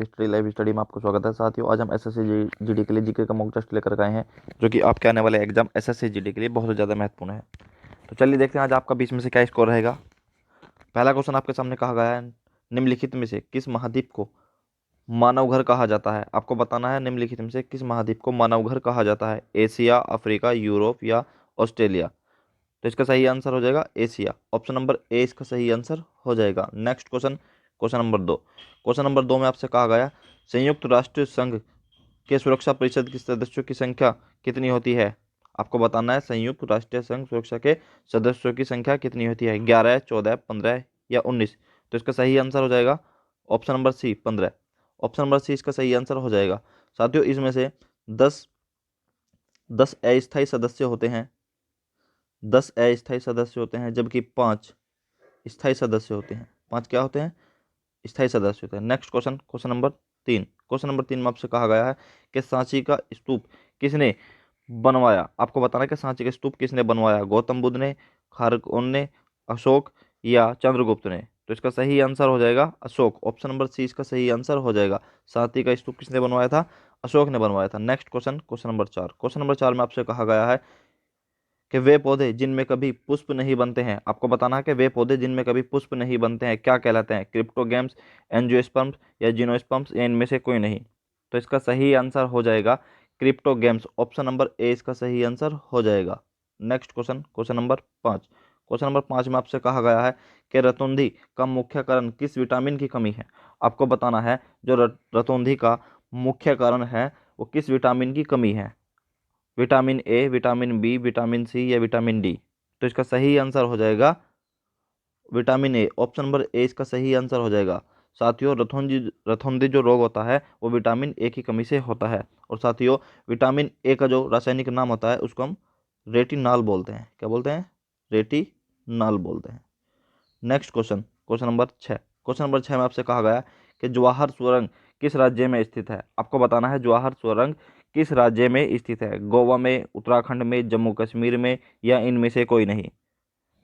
History live study में आपको स्वागत है साथियों। आज हम एसएससी जीडी के लिए जीके का मॉक टेस्ट लेकर आए हैं, जो कि आपके आने वाले एग्जाम एसएससी जीडी के लिए बहुत ज़्यादा महत्वपूर्ण है। तो चलिए देखते हैं आज आपका 20 में से क्या स्कोर रहेगा। पहला क्वेश्चन आपके सामने कहा गया है, निम्नलिखित में से किस महाद्वीप को मानव घर कहा जाता है। आपको बताना है निम्नलिखित में से किस महाद्वीप को मानव घर कहा जाता है, एशिया, अफ्रीका, यूरोप या ऑस्ट्रेलिया। तो इसका सही आंसर हो जाएगा एशिया। ऑप्शन नंबर ए इसका सही आंसर हो जाएगा। Next question, question number 2। Question number 2 में आपसे कहा गया, संयुक्त राष्ट्र संघ के सुरक्षा परिषद के सदस्यों की संख्या कितनी होती है। आपको बताना है संयुक्त राष्ट्र संघ सुरक्षा के सदस्यों की संख्या कितनी होती है, 11, 14, 15 या 19। तो इसका सही आंसर हो जाएगा option number C, 15। Option number C इसका सही आंसर हो जाएगा। साथियों इसमें से 10 10 अस्थायी सदस्य होते हैं, 10 अस्थायी सदस्य होते हैं, जबकि 5 स्थायी सदस्य होते हैं। 5 क्या होते हैं, स्थायी सदस्य होते हैं। Next question, question number 3। Question number 3 में आपसे कहा गया है कि सांची का स्तूप किसने बनवाया। आपको बताना है कि सांची का स्तूप किसने बनवाया, गौतम बुद्ध ने, खारकोन ने, अशोक या चंद्रगुप्त ने। तो इसका सही आंसर हो जाएगा अशोक। ऑप्शन नंबर सी इसका सही आंसर हो जाएगा। सांची का स्तूप किसने बनवाया था, अशोक ने बनवाया था। Next question, question number 4। Question number 4 में आपसे कहा गया है कि वे पौधे जिनमें कभी पुष्प नहीं बनते हैं। आपको बताना है कि वे पौधे जिनमें कभी पुष्प नहीं बनते हैं क्या कहलाते हैं, क्रिप्टोगैम्स, एंजियोस्पर्म्स या जिनोस्पर्म्स या इनमें से कोई नहीं। तो इसका सही आंसर हो जाएगा क्रिप्टोगैम्स। ऑप्शन नंबर ए इसका सही आंसर हो जाएगा। Next question, question number 5। Question number 5 में आपसे कहा गया है कि रतौंधी का मुख्य कारण किस विटामिन की कमी है। आपको बताना है जो रतौंधी का मुख्य कारण है वो किस विटामिन की कमी है, vitamin A, vitamin B, vitamin C या विटामिन डी। तो इसका सही आंसर हो जाएगा vitamin A. Option number A इसका सही आंसर हो जाएगा। साथियों रतौंधी जो रोग होता है वो विटामिन ए की कमी से होता है। और साथियों विटामिन ए का जो रासायनिक नाम होता है उसको हम रेटिनॉल बोलते हैं। क्या बोलते हैं, रेटिनॉल बोलते हैं। Next question, question number 6। Question number 6 में आपसे कहा गया कि जवाहर सुरंग किस राज्य में स्थित है। आपको बताना है जवाहर सुरंग किस राज्य में स्थित है, गोवा में, उत्तराखंड में, जम्मू कश्मीर में या इनमें से कोई नहीं।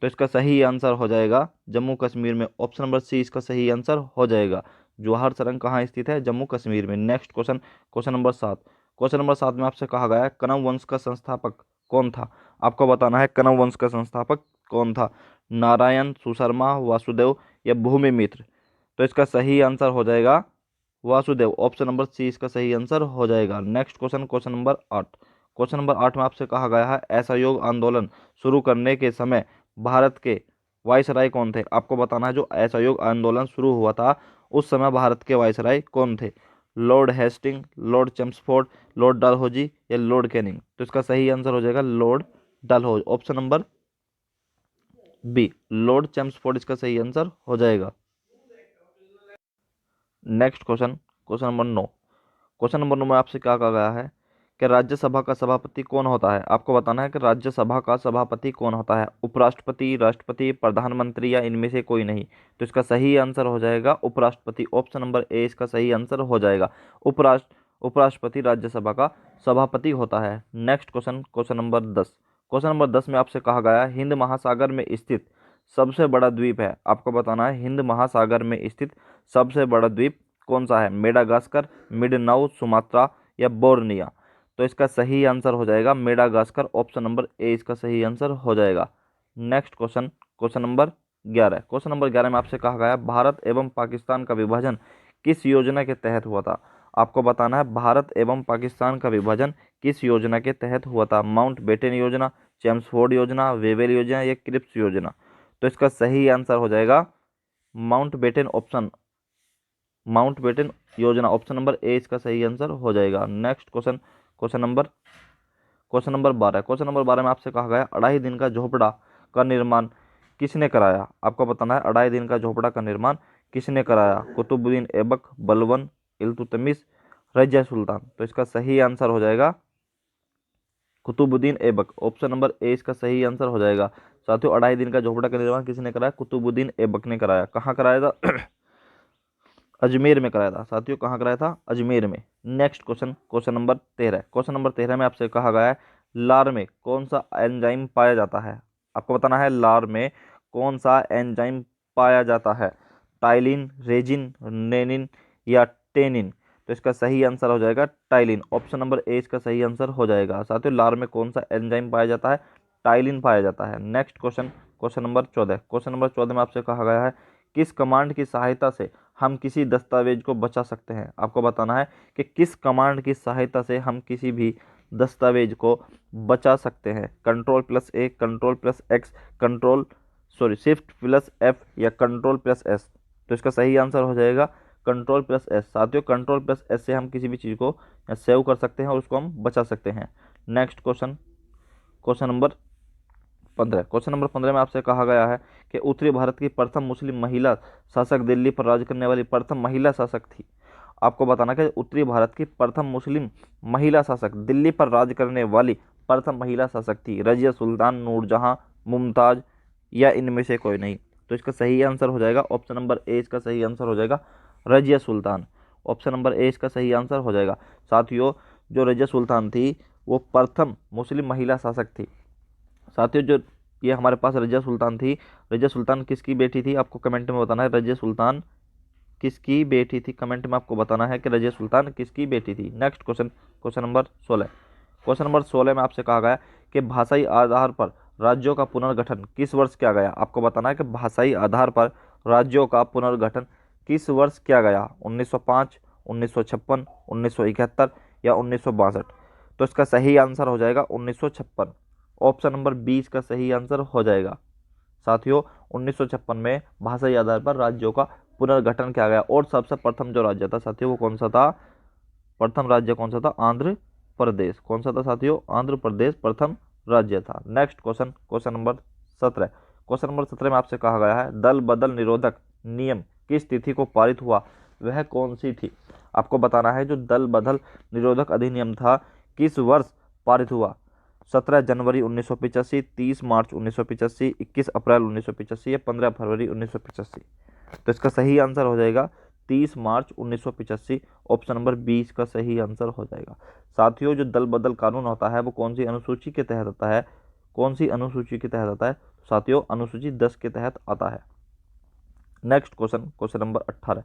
तो इसका सही आंसर हो जाएगा जम्मू कश्मीर में। ऑप्शन नंबर सी इसका सही आंसर हो जाएगा। जवाहर सुरंग कहाँ स्थित है, जम्मू कश्मीर में। Next question, question number 7। Question number 7 में आपसे कहा गया है कण्व वंश का संस्थापक कौन था। आपको बताना है कण्व वंश का संस्थापक कौन था, नारायण, सुशर्मा, वासुदेव या भूमिमित्र। तो इसका सही आंसर हो जाएगा वासुदेव। ऑप्शन नंबर सी इसका सही आंसर हो जाएगा। Next question, question number 8। Question number 8 में आपसे कहा गया है असहयोग आंदोलन शुरू करने के समय भारत के वायसराय कौन थे। आपको बताना है जो असहयोग आंदोलन शुरू हुआ था उस समय भारत के वायसराय कौन थे, lord Hastings, lord Chelmsford, lord Dalhousie या लॉर्ड कैनिंग। तो इसका सही आंसर हो जाएगा lord Dalhousie. Option number B, lord Chelmsford इसका सही आंसर हो जाएगा। Next question, question number 9। Question number 9 में आपसे क्या कहा गया है कि राज्यसभा का सभापति कौन होता है। आपको बताना है कि राज्यसभा का सभापति कौन होता है, उपराष्ट्रपति, राष्ट्रपति, प्रधानमंत्री या इनमें से कोई नहीं। तो इसका सही आंसर हो जाएगा उपराष्ट्रपति। ऑप्शन नंबर ए इसका सही आंसर हो जाएगा। उपराष्ट्रपति राज्यसभा का सभापति होता है। Next question, question number 10। Question number 10 में आपसे कहा गया है हिंद महासागर में स्थित सबसे बड़ा द्वीप है। आपको बताना है हिंद महासागर में स्थित सबसे बड़ा द्वीप कौन सा है, मेडागास्कर, मिंडनाऊ, सुमात्रा या बोर्निया। तो इसका सही आंसर हो जाएगा मेडागास्कर। ऑप्शन नंबर ए इसका सही आंसर हो जाएगा। Next question, question number 11। Question number 11 में आपसे कहा गया भारत एवं पाकिस्तान का विभाजन किस योजना के तहत हुआ था। आपको बताना है भारत एवं पाकिस्तान का विभाजन किस योजना के तहत हुआ था, माउंट बेटन योजना, चेम्सफोर्ड योजना, वेवेल योजना या क्रिप्स योजना। तो इसका सही आंसर हो जाएगा Mountbatten. Option Mountbatten योजना। ऑप्शन नंबर ए इसका सही आंसर हो जाएगा। Next question, question number 12। Question number 12 में आपसे कहा गया अढ़ाई दिन का झोपड़ा का निर्माण किसने कराया। आपको बताना है अढ़ाई दिन का झोपड़ा का निर्माण किसने कराया, कुतुबुद्दीन ऐबक, बलबन, इल्तुतमिश, रजिया सुल्तान। तो इसका सही आंसर हो जाएगा Qutubuddin Aibak. Option number A इसका सही आंसर हो जाएगा। साथियों अढ़ाई दिन का झोपड़ा का निर्माण किसने कराया, कुतुबुद्दीन ऐबक ने कराया। कहाँ कराया था अजमेर में कराया था। साथियों कहाँ कराया था, अजमेर में। Next question, question number 13। Question number 13 में आपसे कहा गया है लार में कौन सा एंजाइम पाया जाता है। आपको बताना है लार में कौन सा एंजाइम पाया जाता है, टाइलिन, रेजिन, रेनिन या टेनिन। तो इसका सही आंसर हो जाएगा टाइलिन। ऑप्शन नंबर ए इसका सही आंसर हो जाएगा। साथियों लार में कौन सा एंजाइम पाया जाता है? टाइलिन पाया जाता है। Next question, question number 14। Question number 14 में आपसे कहा गया है किस कमांड की सहायता से हम किसी दस्तावेज को बचा सकते हैं। आपको बताना है कि किस कमांड की सहायता से हम किसी भी दस्तावेज को बचा सकते हैं। Control plus A, control plus X, shift plus F या कंट्रोल प्लस एस। तो इसका सही आंसर हो जाएगा कंट्रोल प्लस एस। साथियों कंट्रोल प्लस एस से हम किसी भी चीज़ को सेव कर सकते हैं और उसको हम बचा सकते हैं। Next question, question number 15। Question number 15 में आपसे कहा गया है कि उत्तरी भारत की प्रथम मुस्लिम महिला शासक दिल्ली पर राज करने वाली प्रथम महिला शासक थी। आपको बताना कि उत्तरी भारत की प्रथम मुस्लिम महिला शासक दिल्ली पर राज करने वाली प्रथम महिला शासक थी। रजिया सुल्तान, नूरजहां, मुमताज या इनमें से कोई नहीं। तो इसका सही आंसर हो जाएगा ऑप्शन नंबर ए इसका सही आंसर हो जाएगा Razia Sultan. Option number A इसका सही आंसर हो जाएगा। साथियों जो रजिया सुल्तान थी वो प्रथम मुस्लिम महिला शासक थी। साथियों जो ये हमारे पास रजिया सुल्तान थी, रजिया सुल्तान किसकी बेटी थी? आपको कमेंट में बताना है रजिया सुल्तान किसकी बेटी थी। कमेंट में आपको बताना है कि रजिया सुल्तान किसकी बेटी थी। Next question, question number 16। Question number 16 में आपसे कहा गया कि भाषाई आधार पर राज्यों का पुनर्गठन किस वर्ष किया गया। आपको बताना है कि भाषाई आधार पर राज्यों का पुनर्गठन किस वर्ष किया गया। 1905, 1956, 1971 या 1962। तो इसका सही आंसर हो जाएगा 1956। ऑप्शन नंबर 20 का सही आंसर हो जाएगा। साथियों 1956 में भाषाई आधार पर राज्यों का पुनर्गठन किया गया और सबसे प्रथम जो राज्य था साथियों वो कौन सा था? प्रथम राज्य कौन सा था? आंध्र प्रदेश। कौन सा था साथियों? आंध्र प्रदेश प्रथम राज्य था। Next question, question number 17। Question number 17 में आपसे कहा गया है दल बदल निरोधक नियम किस तिथि को पारित हुआ, वह कौन सी थी। आपको बताना है जो दल बदल निरोधक अधिनियम था किस वर्ष पारित हुआ। 17 जनवरी 1985, 30 मार्च 1985, 21 अप्रैल 1985 या 15 फरवरी 1985। तो इसका सही आंसर हो जाएगा 30 मार्च 1985। ऑप्शन नंबर 20 का सही आंसर हो जाएगा। साथियों जो दल बदल कानून होता है वो कौन सी अनुसूची के तहत आता है? कौन सी अनुसूची के तहत आता है? साथियों अनुसूची 10 के तहत आता है। Next question, question number 18।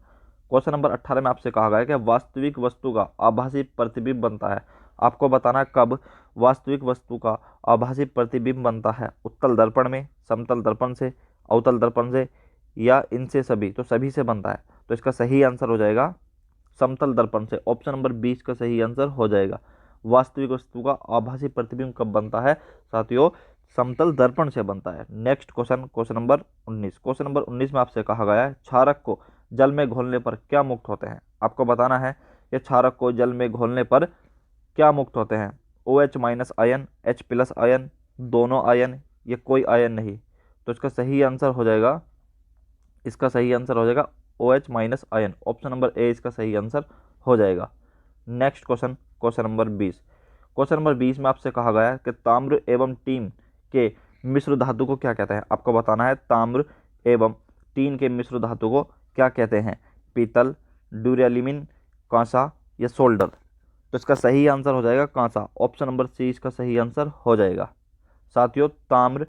Question number 18 में आपसे कहा गया है कि वास्तविक वस्तु का आभासी प्रतिबिंब बनता है। आपको बताना है कब वास्तविक वस्तु का आभासी प्रतिबिंब बनता है। उत्तल दर्पण में, समतल दर्पण से, अवतल दर्पण से या इनसे सभी। तो सभी से बनता है। तो इसका सही आंसर हो जाएगा समतल दर्पण से। ऑप्शन नंबर 20 का सही आंसर हो जाएगा। वास्तविक वस्तु का आभासी प्रतिबिंब कब बनता है साथियों? समतल दर्पण से बनता है। Next question, question number 19। Question number 19 में आपसे कहा गया है क्षारक को जल में घोलने पर क्या मुक्त होते हैं। आपको बताना है कि क्षारक को जल में घोलने पर क्या मुक्त होते हैं। OH minus ion, H plus ion, दोनों आयन या कोई आयन नहीं। तो इसका सही आंसर हो जाएगा, इसका सही आंसर हो जाएगा OH minus ion. Option number A इसका सही आंसर हो जाएगा। Next question, question number 20। Question number 20 में आपसे कहा गया है कि ताम्र एवं टीन के मिश्र धातु को क्या कहते हैं। आपको बताना है ताम्र एवं टीन के मिश्र धातु को क्या कहते हैं। पीतल, ड्यूरेलिमिन, कांसा या सोल्डर। तो इसका सही आंसर हो जाएगा कांसा। ऑप्शन नंबर सी इसका सही आंसर हो जाएगा। साथियों ताम्र